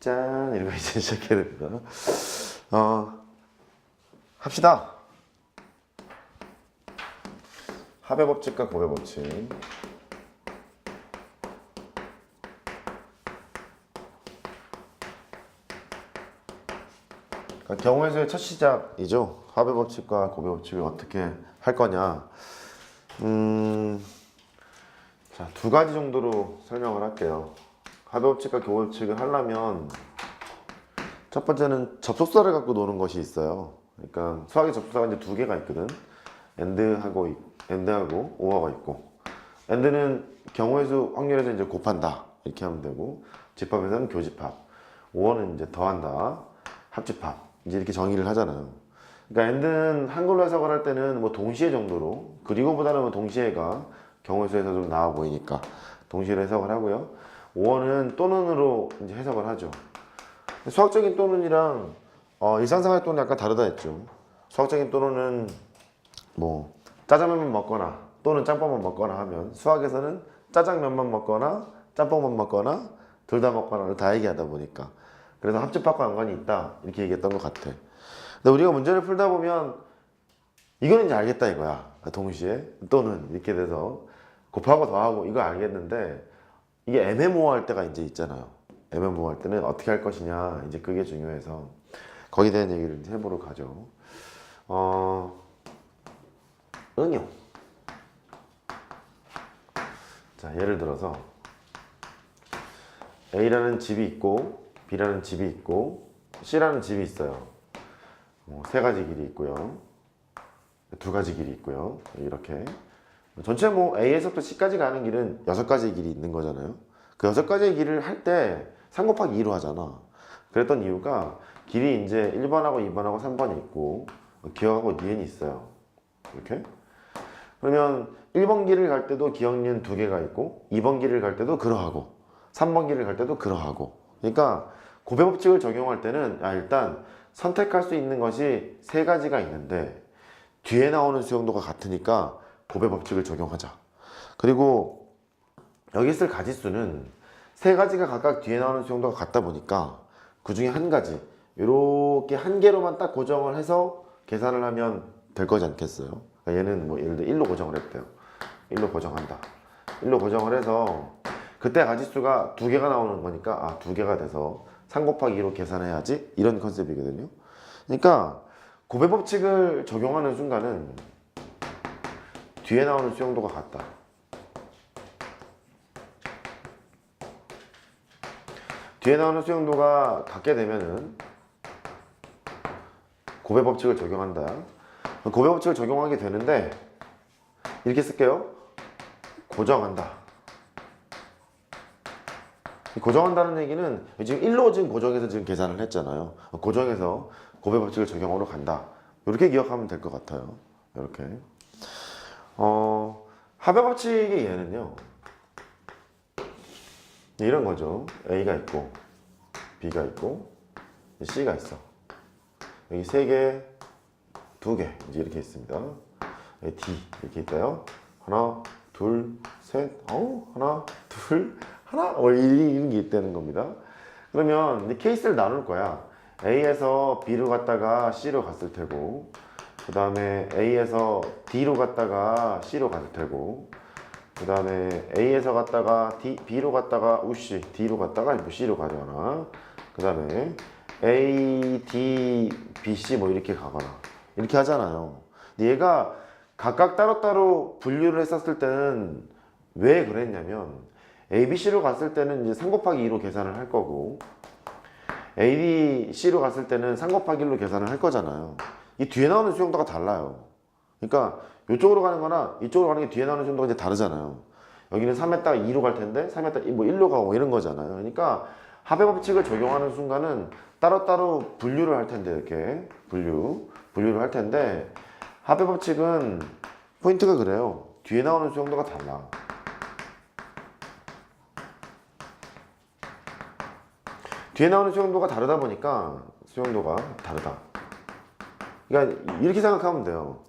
짠 이러고 이제 시작해야 됩니다. 합시다. 합의 법칙과 곱의 법칙. 그러니까 경우의 수의 첫 시작이죠. 합의 법칙과 곱의 법칙을 어떻게 할 거냐. 자, 두 가지 정도로 설명을 할게요. 합의 법칙과 곱의 법칙을 하려면 첫 번째는 접속사를 갖고 노는 것이 있어요. 그러니까 수학의 접속사가 이제 두 개가 있거든. AND하고 OR가 있고, AND는 경우의 수 확률에서 이제 곱한다 이렇게 하면 되고, 집합에서는 교집합, OR는 이제 더한다, 합집합 이제 이렇게 정의를 하잖아요. 그러니까 AND는 한글로 해석을 할 때는 뭐 동시에 정도로, 그리고보다는 뭐 동시에가 경우의 수에서 좀 나와 보이니까 동시에로 해석을 하고요. OR는 또는으로 이제 해석을 하죠. 수학적인 또는이랑 일상생활 또는 약간 다르다 했죠. 수학적인 또는은 뭐 짜장면만 먹거나 또는 짬뽕만 먹거나 하면, 수학에서는 짜장면만 먹거나 짬뽕만 먹거나 둘 다 먹거나를 다 얘기하다 보니까, 그래서 합집합과 연관이 있다 이렇게 얘기했던 것 같아. 근데 우리가 문제를 풀다 보면 이거는 이제 알겠다 이거야. 동시에 또는 이렇게 돼서 곱하고 더하고 이거 알겠는데, 이게 애매모호할 때가 이제 있잖아요. 애매모호할 때는 어떻게 할 것이냐, 이제 그게 중요해서 거기에 대한 얘기를 해보러 가죠. 응용. 자, 예를 들어서 A라는 집이 있고 B라는 집이 있고 C라는 집이 있어요. 세 가지 길이 있고요, 두 가지 길이 있고요. 이렇게 전체 뭐 A에서부터 C까지 가는 길은 6가지의 길이 있는 거잖아요. 그 6가지의 길을 할 때 3 곱하기 2로 하잖아. 그랬던 이유가 길이 이제 1번하고 2번하고 3번이 있고 기억하고 니은이 있어요. 이렇게. 그러면 1번 길을 갈 때도 기억 니은 2개가 있고, 2번 길을 갈 때도 그러하고, 3번 길을 갈 때도 그러하고. 그러니까 곱의 법칙을 적용할 때는 일단 선택할 수 있는 것이 3가지가 있는데 뒤에 나오는 수용도가 같으니까 곱의 법칙을 적용하자. 그리고 여기 쓸 가지수는 3가지가 각각 뒤에 나오는 수용도가 같다 보니까 그 중에 한 가지, 이렇게 한 개로만 딱 고정을 해서 계산을 하면 될 거지 않겠어요? 그러니까 얘는 뭐 예를 들어 1로 고정을 했대요. 1로 고정한다. 1로 고정을 해서 그때 가지수가 2개가 나오는 거니까 2개가 돼서 3 곱하기 2로 계산해야지, 이런 컨셉이거든요. 그러니까 곱의 법칙을 적용하는 순간은 뒤에 나오는 수용도가 같다. 뒤에 나오는 수용도가 같게 되면은 곱의 법칙을 적용한다. 곱의 법칙을 적용하게 되는데 이렇게 쓸게요. 고정한다. 고정한다는 얘기는 지금 1로 지금 고정해서 지금 계산을 했잖아요. 고정해서 곱의 법칙을 적용하러 간다. 이렇게 기억하면 될 것 같아요. 이렇게. 합의 법칙의 얘는요, 이런 거죠. A가 있고 B가 있고 C가 있어. 여기 3개, 2개 이제 이렇게 있습니다. 여기 D 이렇게 있어요. 하나, 둘, 셋, 하나, 둘, 하나, 이런 게 있다는 겁니다. 그러면 이제 케이스를 나눌 거야. A에서 B로 갔다가 C로 갔을 테고, 그 다음에 A에서 D로 갔다가 C로 갔을 테고, 그 다음에 A에서 갔다가 B로 갔다가 D로 갔다가 뭐 C로 가거나, 그 다음에 A, D, B, C 뭐 이렇게 가거나 이렇게 하잖아요. 근데 얘가 각각 따로따로 분류를 했었을 때는 왜 그랬냐면, A, B, C로 갔을 때는 이제 3 곱하기 2로 계산을 할 거고, A, B, C로 갔을 때는 3 곱하기 1로 계산을 할 거잖아요. 이 뒤에 나오는 수용도가 달라요. 그러니까 이쪽으로 가는 거나 이쪽으로 가는 게 뒤에 나오는 수용도가 이제 다르잖아요. 여기는 3에다가 2로 갈 텐데 3에다가 뭐 1로 가고 이런 거잖아요. 그러니까 합의 법칙을 적용하는 순간은 따로따로 분류를 할 텐데, 이렇게 분류를 할 텐데, 합의 법칙은 포인트가 그래요. 뒤에 나오는 수용도가 달라. 뒤에 나오는 수용도가 다르다 보니까 수용도가 다르다. 그러니까 이렇게 생각하면 돼요.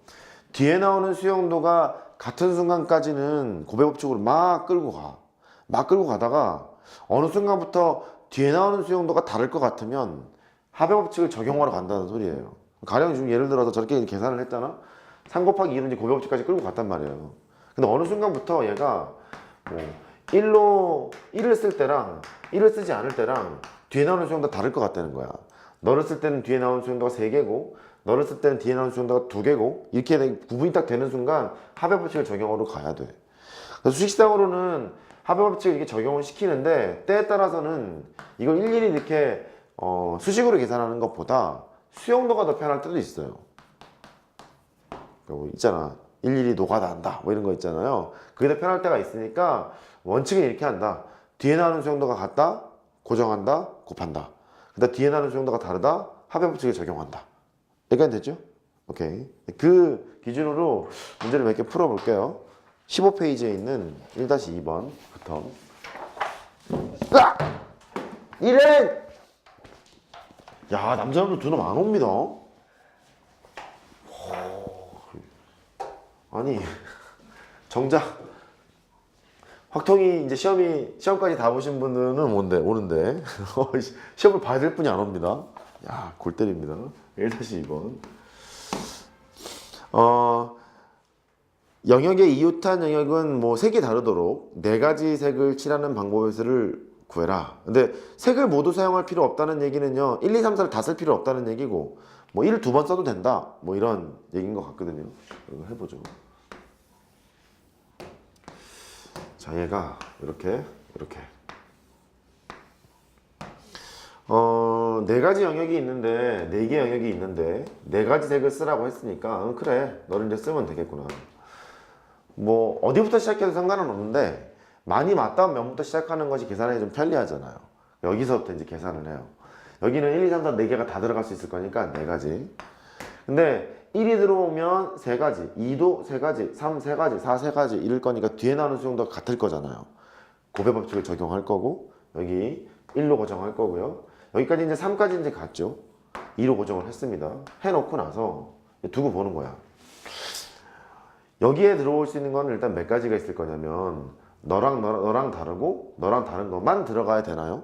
뒤에 나오는 수용도가 같은 순간까지는 곱의 법칙으로 막 끌고 가다가 어느 순간부터 뒤에 나오는 수용도가 다를 것 같으면 합의 법칙을 적용하러 간다는 소리예요. 가령 지금 예를 들어서 저렇게 계산을 했잖아. 3 곱하기 2는 이제 곱의 법칙까지 끌고 갔단 말이에요. 근데 어느 순간부터 얘가 뭐 1을 쓸 때랑 1을 쓰지 않을 때랑 뒤에 나오는 수용도가 다를 것 같다는 거야. 너를 쓸 때는 뒤에 나오는 수용도가 3개고 너를 쓸 때는 뒤에 나오는 수용도가 2개고 이렇게 구분이 딱 되는 순간 합의 법칙을 적용하러 가야 돼. 그래서 수식상으로는 합의 법칙을 이렇게 적용을 시키는데 때에 따라서는 이걸 일일이 이렇게 수식으로 계산하는 것보다 수용도가 더 편할 때도 있어요. 뭐 있잖아. 일일이 노가다 한다 뭐 이런 거 있잖아요. 그게 더 편할 때가 있으니까 원칙은 이렇게 한다. 뒤에 나오는 수용도가 같다 고정한다 곱한다. 그다음 뒤에 나오는 수용도가 다르다 합의 법칙을 적용한다. 여기까지 됐죠? 오케이. 그 기준으로 문제를 몇 개 풀어볼게요. 15페이지에 있는 1-2번부터 이래! 야, 남자분들 두 놈 안 옵니다. 아니 정작 확통이 이제 시험까지 다 보신 분들은 오는데 시험을 봐야 될 분이 안 옵니다. 야, 골 때립니다. 1-2번. 영역의 이웃한 영역은 뭐 색이 다르도록 4가지 색을 칠하는 방법의 수를 구해라. 근데 색을 모두 사용할 필요 없다는 얘기는요 1, 2, 3, 4를 다 쓸 필요 없다는 얘기고 뭐 1을 2번 써도 된다 뭐 이런 얘기인 것 같거든요. 이거 해보죠. 자, 얘가 이렇게 4가지 영역이 있는데 4개 영역이 있는데 4가지 색을 쓰라고 했으니까 그래 너를 이제 쓰면 되겠구나. 뭐 어디부터 시작해도 상관은 없는데 많이 맞다운 면부터 시작하는 것이 계산하기 좀 편리하잖아요. 여기서부터 이제 계산을 해요. 여기는 1, 2, 3, 4, 4개가 다 들어갈 수 있을 거니까 4가지. 근데 1이 들어오면 3가지, 2도 3가지, 3 3가지, 4 3가지 이럴 거니까 뒤에 나오는 수용도가 같을 거잖아요. 곱의 법칙을 적용할 거고 여기 1로 고정할 거고요. 여기까지 이제 3까지 이제 갔죠. 2로 고정을 했습니다. 해놓고 나서 두고 보는 거야. 여기에 들어올 수 있는 건 일단 몇 가지가 있을 거냐면 너랑 다르고 너랑 다른 것만 들어가야 되나요?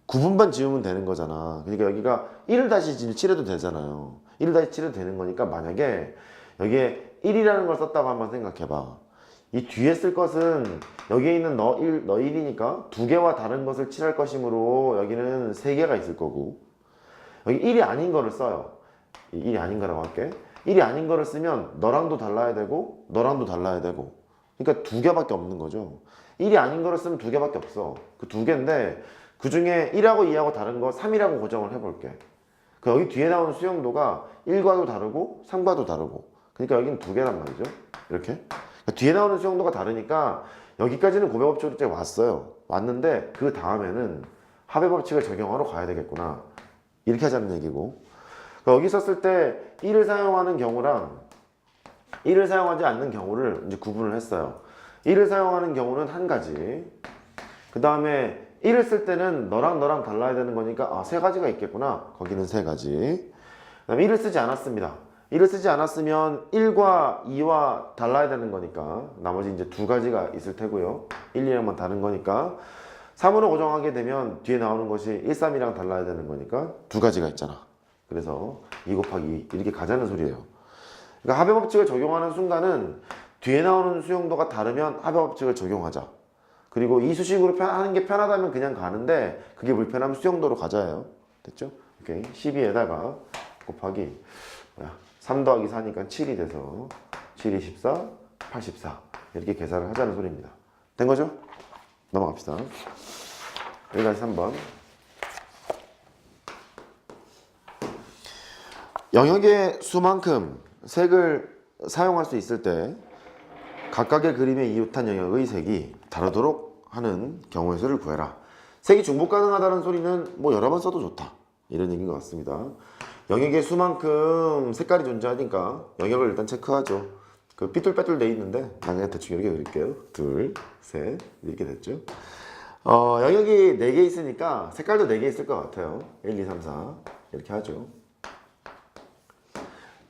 구분만 지우면 되는 거잖아. 그러니까 여기가 1을 다시 칠해도 되잖아요. 1을 다시 칠해도 되는 거니까 만약에 여기에 1이라는 걸 썼다고 한번 생각해봐. 이 뒤에 쓸 것은 여기에 있는 너 1이니까 2개와 다른 것을 칠할 것이므로 여기는 3개가 있을 거고 여기 1이 아닌 거를 써요. 1이 아닌 거라고 할게. 1이 아닌 거를 쓰면 너랑도 달라야 되고 너랑도 달라야 되고 그러니까 2개밖에 없는 거죠. 1이 아닌 거를 쓰면 2개밖에 없어. 그 2개인데 그 중에 1하고 2하고 다른 거 3이라고 고정을 해볼게. 그 여기 뒤에 나오는 수용도가 1과도 다르고 3과도 다르고 그러니까 여기는 2개란 말이죠. 이렇게 그러니까 뒤에 나오는 수용도가 다르니까 여기까지는 곱의 법칙으로 왔어요. 왔는데 그 다음에는 합의 법칙을 적용하러 가야 되겠구나 이렇게 하자는 얘기고 그러니까 여기 썼을 때 1을 사용하는 경우랑 1을 사용하지 않는 경우를 이제 구분을 했어요. 1을 사용하는 경우는 한 가지. 그 다음에 1을 쓸 때는 너랑 달라야 되는 거니까 3가지가 있겠구나. 거기는 3가지. 그 다음에 1을 쓰지 않았습니다. 1을 쓰지 않았으면 1과 2와 달라야 되는 거니까 나머지 이제 2가지가 있을 테고요. 1, 2랑만 다른 거니까 3으로 고정하게 되면 뒤에 나오는 것이 1, 3이랑 달라야 되는 거니까 2가지가 있잖아. 그래서 2 곱하기 2 이렇게 가자는 소리예요. 그러니까 합의 법칙을 적용하는 순간은 뒤에 나오는 수용도가 다르면 합의 법칙을 적용하자. 그리고 이 수식으로 하는 게 편하다면 그냥 가는데 그게 불편하면 수용도로 가자예요. 됐죠? 오케이. 12에다가 곱하기 3 더하기 4니까 7이 돼서 7, 24, 84 이렇게 계산을 하자는 소리입니다. 된 거죠? 넘어갑시다. 1-3번 영역의 수만큼 색을 사용할 수 있을 때 각각의 그림의 이웃한 영역의 색이 다르도록 하는 경우의 수를 구해라. 색이 중복 가능하다는 소리는 뭐 여러 번 써도 좋다 이런 얘기인 것 같습니다. 영역의 수만큼 색깔이 존재하니까 영역을 일단 체크하죠. 그 삐뚤빼뚤 돼 있는데 그냥 대충 이렇게 그릴게요. 2, 3 이렇게 됐죠. 영역이 4개 있으니까 색깔도 4개 있을 것 같아요. 1, 2, 3, 4 이렇게 하죠.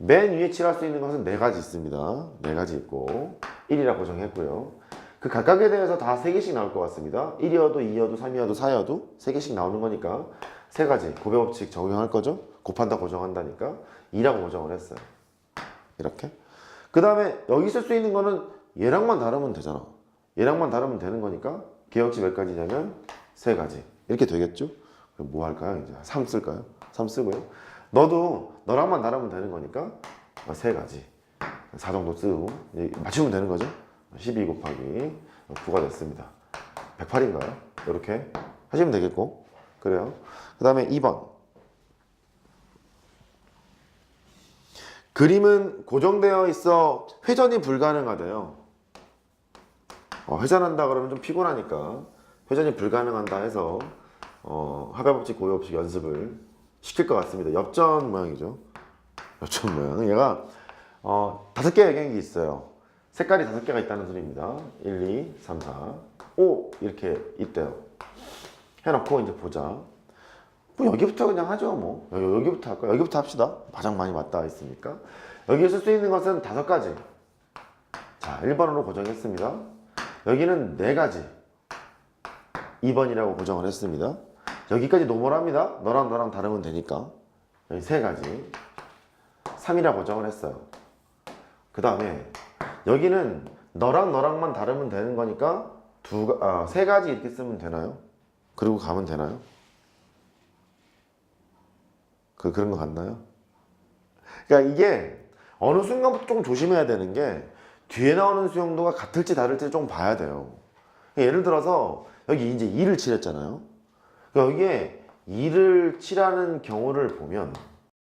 맨 위에 칠할 수 있는 것은 4가지 있습니다. 4가지 있고 1이라고 고정했고요. 그 각각에 대해서 다 3개씩 나올 것 같습니다. 1이어도 2이어도 3이어도 4이어도 3개씩 나오는 거니까 3가지 곱해법칙 적용할 거죠. 곱한다 고정한다니까 2라고 고정을 했어요. 이렇게. 그 다음에 여기 쓸 수 있는 거는 얘랑만 다르면 되잖아. 얘랑만 다르면 되는 거니까 개혁치 몇 가지냐면 3가지. 이렇게 되겠죠? 그럼 뭐 할까요? 이제 3 쓸까요? 3 쓰고요. 너도 너랑만 다르면 되는 거니까 3가지. 4 정도 쓰고 맞추면 되는 거죠. 12 곱하기 9가 됐습니다. 108인가요? 이렇게 하시면 되겠고. 그래요. 그 다음에 2번. 그림은 고정되어 있어 회전이 불가능하대요. 회전한다 그러면 좀 피곤하니까 회전이 불가능한다 해서 합의법칙, 고유법칙 연습을 시킬 것 같습니다. 엽전 모양이죠. 엽전 모양. 얘가 5개의 영역이 있어요. 색깔이 5개가 있다는 소리입니다. 1, 2, 3, 4, 5 이렇게 있대요. 해놓고 이제 보자. 뭐 여기부터 그냥 하죠. 뭐 여기부터 할까요? 여기부터 합시다. 가장 많이 맞닿아 있으니까. 여기에 쓸 수 있는 것은 5가지. 자, 1번으로 고정했습니다. 여기는 4가지. 2번이라고 고정을 했습니다. 여기까지 노멀합니다. 너랑 너랑 다르면 되니까. 여기 3가지. 3이라고 고정을 했어요. 그 다음에 여기는 너랑 너랑만 다르면 되는 거니까 3가지 이렇게 쓰면 되나요? 그리고 가면 되나요? 그런 거 같나요? 그러니까 이게 어느 순간부터 조금 조심해야 되는 게 뒤에 나오는 수용도가 같을지 다를지 좀 봐야 돼요. 예를 들어서 여기 이제 2를 칠했잖아요. 그러니까 여기에 2를 칠하는 경우를 보면